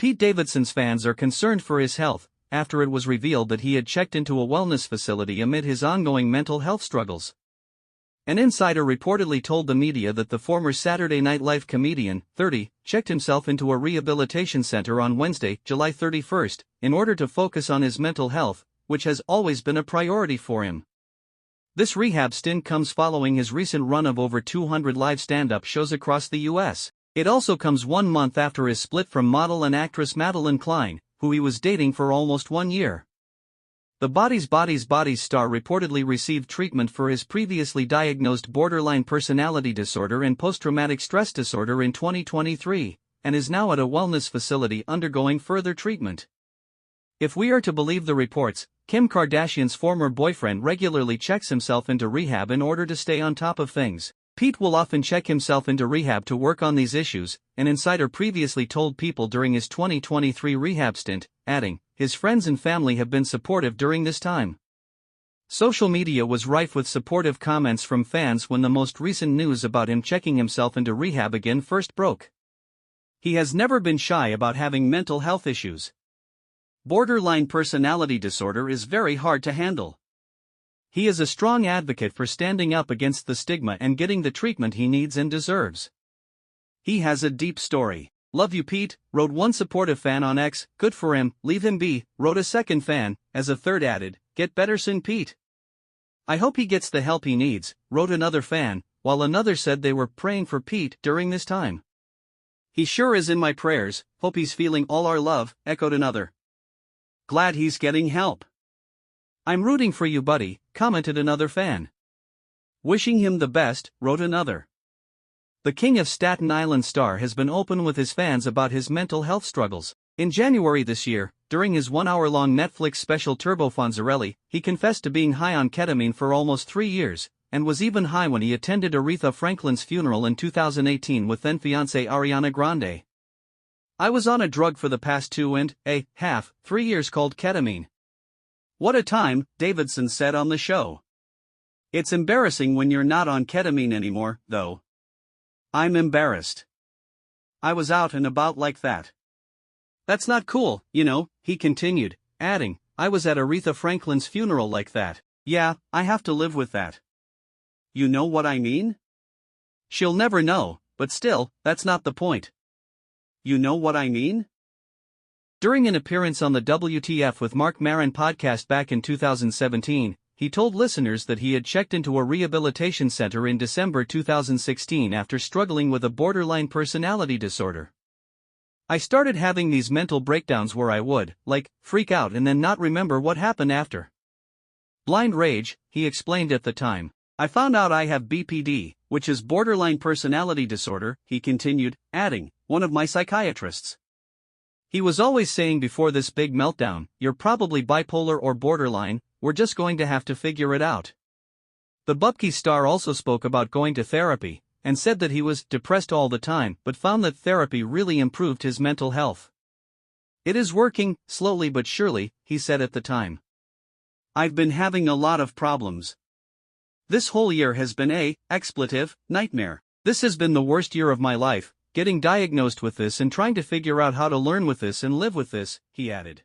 Pete Davidson's fans are concerned for his health, after it was revealed that he had checked into a wellness facility amid his ongoing mental health struggles. An insider reportedly told the media that the former Saturday Night Live comedian, 30, checked himself into a rehabilitation center on Wednesday, July 31st, in order to focus on his mental health, which has always been a priority for him. This rehab stint comes following his recent run of over 200 live stand-up shows across the U.S. It also comes 1 month after his split from model and actress Madeline Klein, who he was dating for almost 1 year. The Bodies star reportedly received treatment for his previously diagnosed borderline personality disorder and post-traumatic stress disorder in 2023, and is now at a wellness facility undergoing further treatment. If we are to believe the reports, Kim Kardashian's former boyfriend regularly checks himself into rehab in order to stay on top of things. Pete will often check himself into rehab to work on these issues, an insider previously told People during his 2023 rehab stint, adding, his friends and family have been supportive during this time. Social media was rife with supportive comments from fans when the most recent news about him checking himself into rehab again first broke. He has never been shy about having mental health issues. Borderline personality disorder is very hard to handle. He is a strong advocate for standing up against the stigma and getting the treatment he needs and deserves. He has a deep story. Love you, Pete, wrote one supportive fan on X. Good for him, leave him be, wrote a second fan, as a third added, get better soon, Pete. I hope he gets the help he needs, wrote another fan, while another said they were praying for Pete during this time. He sure is in my prayers, hope he's feeling all our love, echoed another. Glad he's getting help. I'm rooting for you, buddy, commented another fan. Wishing him the best, wrote another. The King of Staten Island star has been open with his fans about his mental health struggles. In January this year, during his 1-hour-long Netflix special Turbo Fonzarelli, he confessed to being high on ketamine for almost 3 years, and was even high when he attended Aretha Franklin's funeral in 2018 with then-fiancée Ariana Grande. I was on a drug for the past 2.5–3 years called ketamine. What a time, Davidson said on the show. It's embarrassing when you're not on ketamine anymore, though. I'm embarrassed. I was out and about like that. That's not cool, you know, he continued, adding, I was at Aretha Franklin's funeral like that. Yeah, I have to live with that. You know what I mean? She'll never know, but still, that's not the point. You know what I mean? During an appearance on the WTF with Marc Maron podcast back in 2017, he told listeners that he had checked into a rehabilitation center in December 2016 after struggling with a borderline personality disorder. I started having these mental breakdowns where I would, freak out and then not remember what happened after. Blind rage, he explained at the time. I found out I have BPD, which is borderline personality disorder, he continued, adding, one of my psychiatrists. He was always saying before this big meltdown, you're probably bipolar or borderline, we're just going to have to figure it out. The Bupkis star also spoke about going to therapy, and said that he was depressed all the time but found that therapy really improved his mental health. It is working, slowly but surely, he said at the time. I've been having a lot of problems. This whole year has been a nightmare. This has been the worst year of my life, getting diagnosed with this and trying to figure out how to learn with this and live with this, he added.